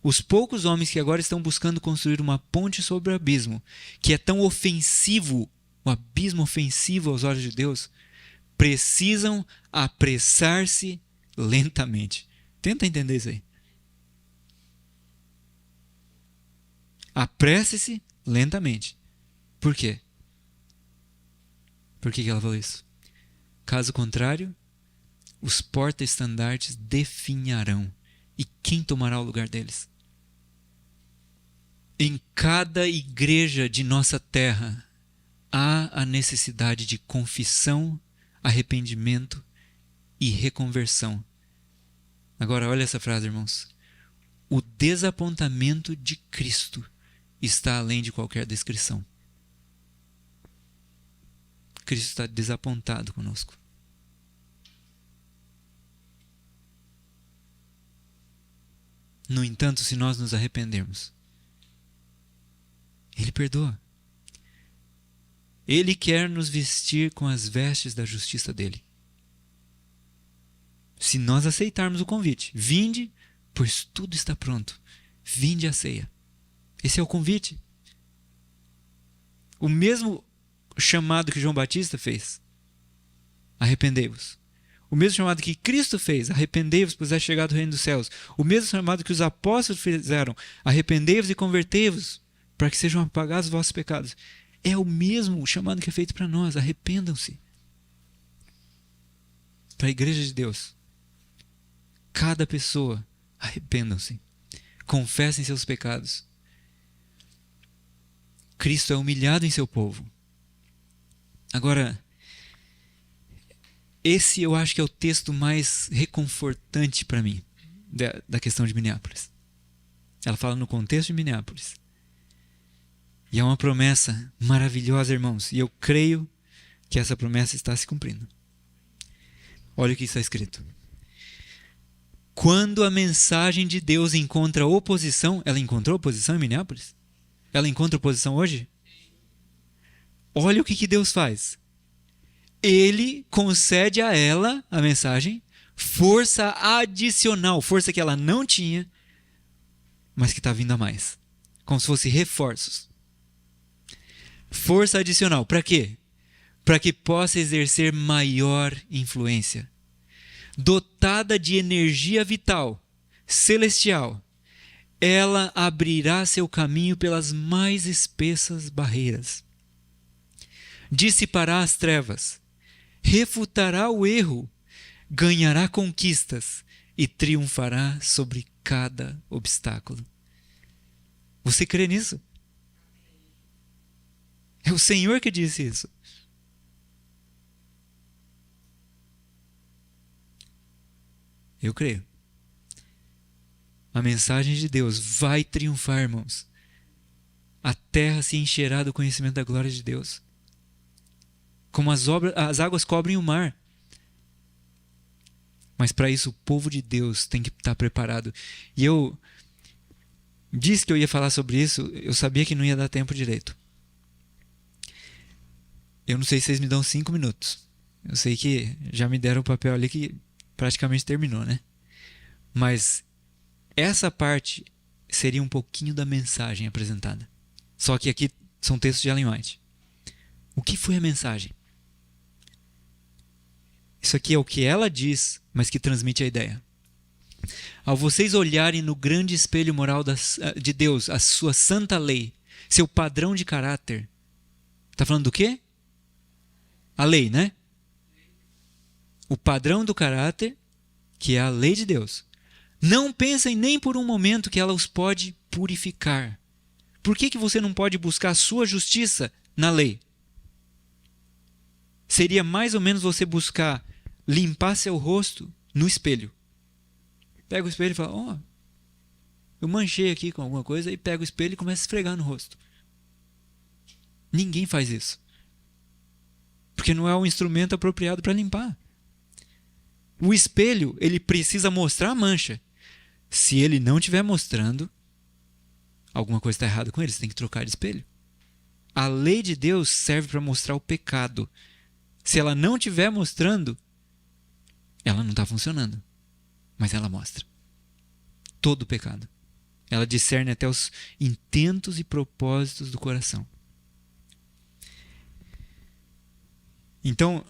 Os poucos homens que agora estão buscando construir uma ponte sobre o abismo, que é tão ofensivo, o abismo ofensivo aos olhos de Deus, precisam apressar-se lentamente. Tenta entender isso aí. Apresse-se lentamente. Por quê? Por que ela falou isso? Caso contrário, os porta-estandartes definharão. E quem tomará o lugar deles? Em cada igreja de nossa terra há a necessidade de confissão, arrependimento e reconversão. Agora, olha essa frase, irmãos. O desapontamento de Cristo está além de qualquer descrição. Cristo está desapontado conosco. No entanto, se nós nos arrependermos, Ele perdoa. Ele quer nos vestir com as vestes da justiça dele. Se nós aceitarmos o convite, vinde, pois tudo está pronto. Vinde à ceia. Esse é o convite. O mesmo chamado que João Batista fez. Arrependei-vos. O mesmo chamado que Cristo fez. Arrependei-vos, pois é chegado o reino dos céus. O mesmo chamado que os apóstolos fizeram. Arrependei-vos e convertei-vos, para que sejam apagados os vossos pecados. É o mesmo chamado que é feito para nós. Arrependam-se. Para a igreja de Deus. Cada pessoa, arrependam-se. Confessem seus pecados. Cristo é humilhado em seu povo. Agora, esse eu acho que é o texto mais reconfortante para mim, da questão de Minneapolis. Ela fala no contexto de Minneapolis. E é uma promessa maravilhosa, irmãos. E eu creio que essa promessa está se cumprindo. Olha o que está escrito. Quando a mensagem de Deus encontra oposição, ela encontrou oposição em Minneapolis? Ela encontra oposição hoje? Olha o que Deus faz. Ele concede a ela, a mensagem, força adicional, força que ela não tinha, mas que está vindo a mais. Como se fosse reforços. Força adicional. Para quê? Para que possa exercer maior influência. Dotada de energia vital, celestial, ela abrirá seu caminho pelas mais espessas barreiras. Dissipará as trevas, refutará o erro, ganhará conquistas e triunfará sobre cada obstáculo. Você crê nisso? É o Senhor que disse isso. Eu creio. A mensagem de Deus vai triunfar, irmãos. A terra se encherá do conhecimento da glória de Deus. Como as águas cobrem o mar. Mas para isso o povo de Deus tem que estar preparado. E eu disse que eu ia falar sobre isso, eu sabia que não ia dar tempo direito. Eu não sei se vocês me dão 5 minutos. Eu sei que já me deram o papel ali que praticamente terminou, né? Mas essa parte seria um pouquinho da mensagem apresentada. Só que aqui são textos de Ellen White. O que foi a mensagem? Isso aqui é o que ela diz, mas que transmite a ideia. Ao vocês olharem no grande espelho moral de Deus, a sua santa lei, seu padrão de caráter. Está falando do quê? A lei, né? O padrão do caráter, que é a lei de Deus. Não pensem nem por um momento que ela os pode purificar. Por que você não pode buscar a sua justiça na lei? Seria mais ou menos você buscar limpar seu rosto no espelho. Pega o espelho e fala, eu manchei aqui com alguma coisa, e pega o espelho e começa a esfregar no rosto. Ninguém faz isso. Porque não é um instrumento apropriado para limpar. O espelho, ele precisa mostrar a mancha. Se ele não estiver mostrando, alguma coisa está errada com ele, você tem que trocar de espelho. A lei de Deus serve para mostrar o pecado. Se ela não estiver mostrando, ela não está funcionando. Mas ela mostra todo o pecado. Ela discerne até os intentos e propósitos do coração. Então,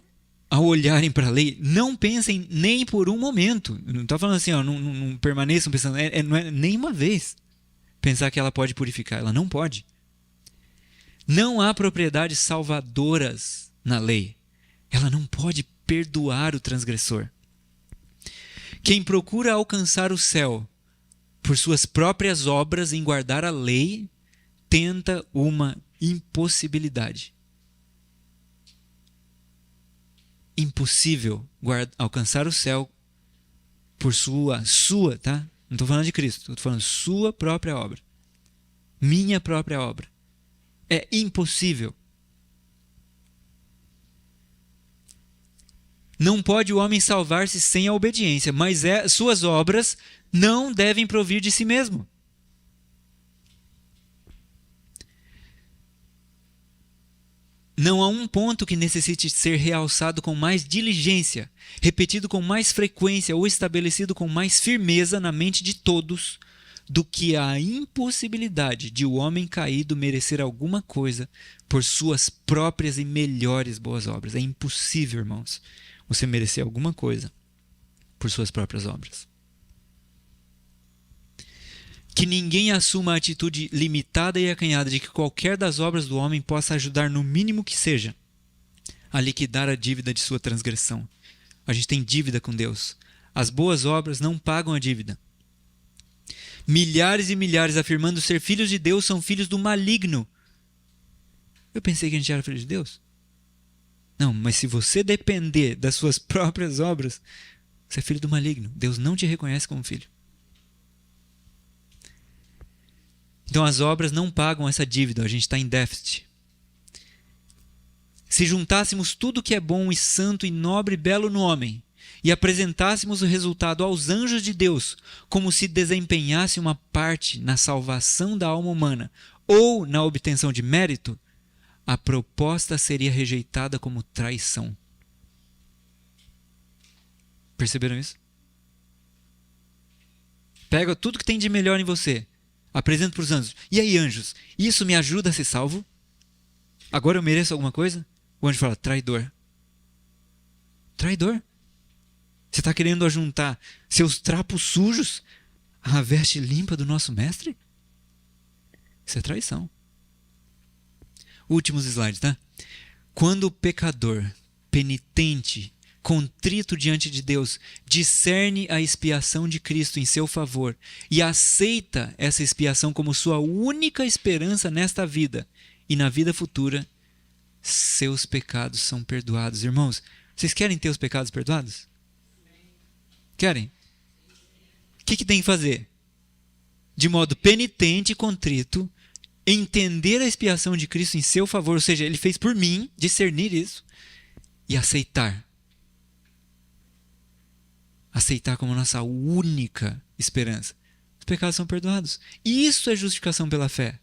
ao olharem para a lei, não pensem nem por um momento. Não está falando assim, não permaneçam pensando, não é nem uma vez pensar que ela pode purificar. Ela não pode. Não há propriedades salvadoras na lei. Ela não pode perdoar o transgressor. Quem procura alcançar o céu por suas próprias obras em guardar a lei, tenta uma impossibilidade. impossível alcançar o céu por sua, tá? Não estou falando de Cristo, estou falando sua própria obra. Minha própria obra. É impossível. Não pode o homem salvar-se sem a obediência, mas suas obras não devem provir de si mesmo. Não há um ponto que necessite ser realçado com mais diligência, repetido com mais frequência ou estabelecido com mais firmeza na mente de todos, do que a impossibilidade de o homem caído merecer alguma coisa por suas próprias e melhores boas obras. É impossível, irmãos, você merecer alguma coisa por suas próprias obras. Que ninguém assuma a atitude limitada e acanhada de que qualquer das obras do homem possa ajudar no mínimo que seja a liquidar a dívida de sua transgressão. A gente tem dívida com Deus. As boas obras não pagam a dívida. Milhares e milhares afirmando ser filhos de Deus são filhos do maligno. Eu pensei que a gente era filho de Deus. Não, mas se você depender das suas próprias obras, você é filho do maligno. Deus não te reconhece como filho. Então as obras não pagam essa dívida, a gente está em déficit. Se juntássemos tudo que é bom e santo e nobre e belo no homem e apresentássemos o resultado aos anjos de Deus como se desempenhasse uma parte na salvação da alma humana ou na obtenção de mérito, a proposta seria rejeitada como traição. Perceberam isso? Pega tudo que tem de melhor em você, apresenta para os anjos. E aí, anjos, isso me ajuda a ser salvo? Agora eu mereço alguma coisa? O anjo fala, traidor. Traidor? Você está querendo ajuntar seus trapos sujos à veste limpa do nosso mestre? Isso é traição. Últimos slides, tá? Quando o pecador, penitente, contrito diante de Deus, discerne a expiação de Cristo em seu favor e aceita essa expiação como sua única esperança nesta vida e na vida futura, seus pecados são perdoados. Irmãos, vocês querem ter os pecados perdoados? Querem? O que tem que fazer? De modo penitente e contrito, entender a expiação de Cristo em seu favor, ou seja, ele fez por mim, discernir isso e aceitar. Aceitar como nossa única esperança. Os pecados são perdoados. Isso é justificação pela fé.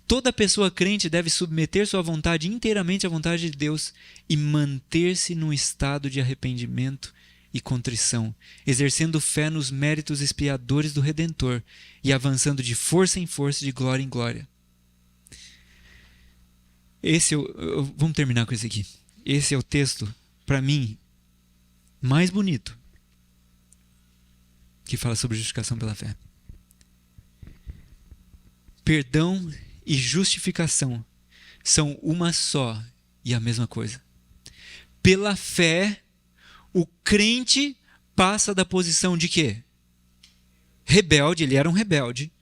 Toda pessoa crente deve submeter sua vontade inteiramente à vontade de Deus e manter-se num estado de arrependimento e contrição, exercendo fé nos méritos expiadores do Redentor e avançando de força em força, de glória em glória. Vamos terminar com esse aqui. Esse é o texto, para mim, mais bonito que fala sobre justificação pela fé. Perdão e justificação são uma só e a mesma coisa. Pela fé, o crente passa da posição de quê? Rebelde, ele era um rebelde.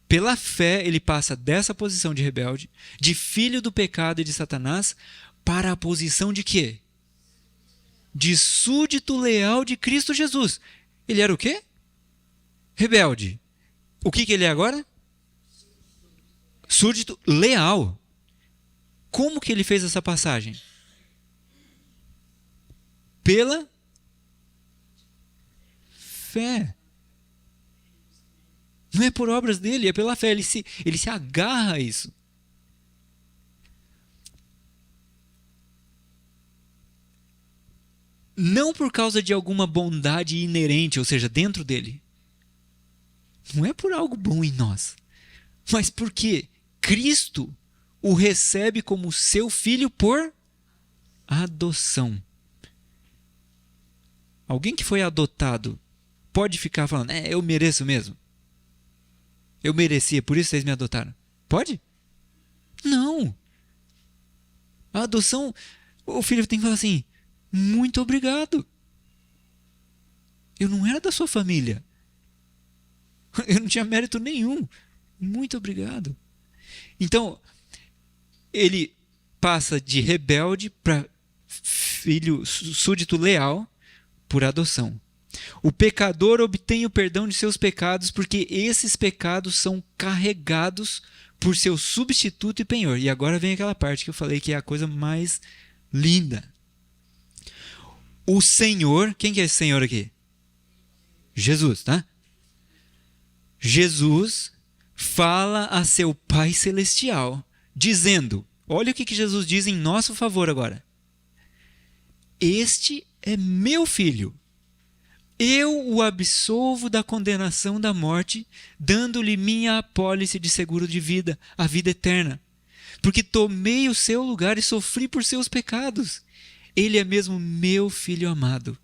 Pela fé, ele passa dessa posição de rebelde, de filho do pecado e de Satanás, para a posição de quê? De súdito leal de Cristo Jesus. Ele era o quê? Rebelde. O que ele é agora? Súdito leal. Como que ele fez essa passagem? Pela fé. Não é por obras dele, é pela fé. Ele se agarra a isso. Não por causa de alguma bondade inerente, ou seja, dentro dele. Não é por algo bom em nós. Mas porque Cristo o recebe como seu filho por adoção. Alguém que foi adotado pode ficar falando, eu mereço mesmo. Eu merecia, por isso vocês me adotaram. Pode? Não. A adoção, o filho tem que falar assim, muito obrigado. Eu não era da sua família. Eu não tinha mérito nenhum. Muito obrigado. Então, ele passa de rebelde para filho súdito leal por adoção. O pecador obtém o perdão de seus pecados porque esses pecados são carregados por seu substituto e penhor. E agora vem aquela parte que eu falei que é a coisa mais linda. O Senhor, quem que é esse Senhor aqui? Jesus, tá? Jesus fala a seu Pai Celestial, dizendo, olha o que Jesus diz em nosso favor agora. Este é meu filho. Eu o absolvo da condenação da morte, dando-lhe minha apólice de seguro de vida, a vida eterna. Porque tomei o seu lugar e sofri por seus pecados. Ele é mesmo meu filho amado.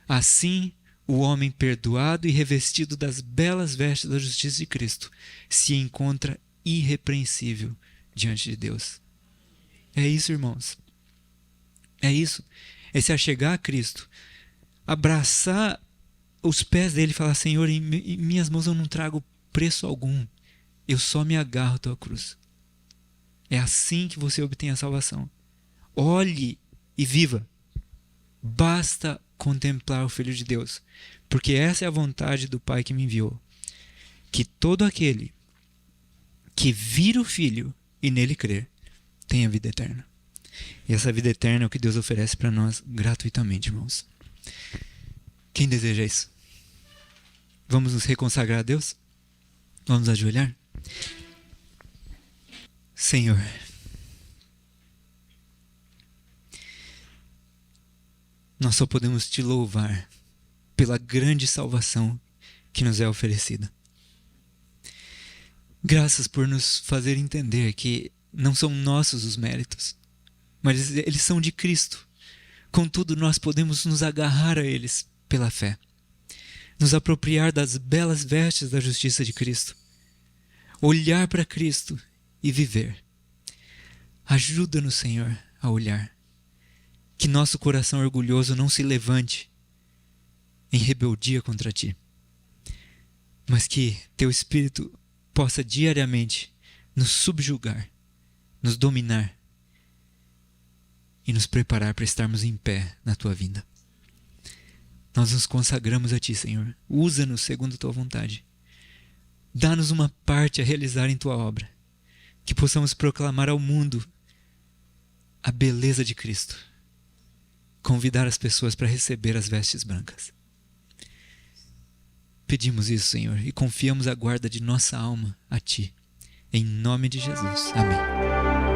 Assim, o homem perdoado e revestido das belas vestes da justiça de Cristo se encontra irrepreensível diante de Deus. É isso, irmãos. É isso. É se achegar a Cristo, abraçar os pés dele e falar, Senhor, em minhas mãos eu não trago preço algum. Eu só me agarro à tua cruz. É assim que você obtém a salvação. Olhe e viva. Basta contemplar o Filho de Deus, porque essa é a vontade do Pai que me enviou. Que todo aquele que vir o Filho e nele crer, tenha vida eterna. E essa vida eterna é o que Deus oferece para nós gratuitamente, irmãos. Quem deseja isso? Vamos nos reconsagrar a Deus? Vamos ajoelhar? Senhor, nós só podemos te louvar pela grande salvação que nos é oferecida. Graças por nos fazer entender que não são nossos os méritos, mas eles são de Cristo. Contudo, nós podemos nos agarrar a eles pela fé, nos apropriar das belas vestes da justiça de Cristo, olhar para Cristo e viver. Ajuda-nos, Senhor, a olhar. Que nosso coração orgulhoso não se levante em rebeldia contra Ti, mas que Teu Espírito possa diariamente nos subjugar, nos dominar e nos preparar para estarmos em pé na Tua vinda. Nós nos consagramos a Ti, Senhor. Usa-nos segundo Tua vontade. Dá-nos uma parte a realizar em Tua obra, que possamos proclamar ao mundo a beleza de Cristo. Convidar as pessoas para receber as vestes brancas. Pedimos isso, Senhor, e confiamos a guarda de nossa alma a Ti. Em nome de Jesus. Amém.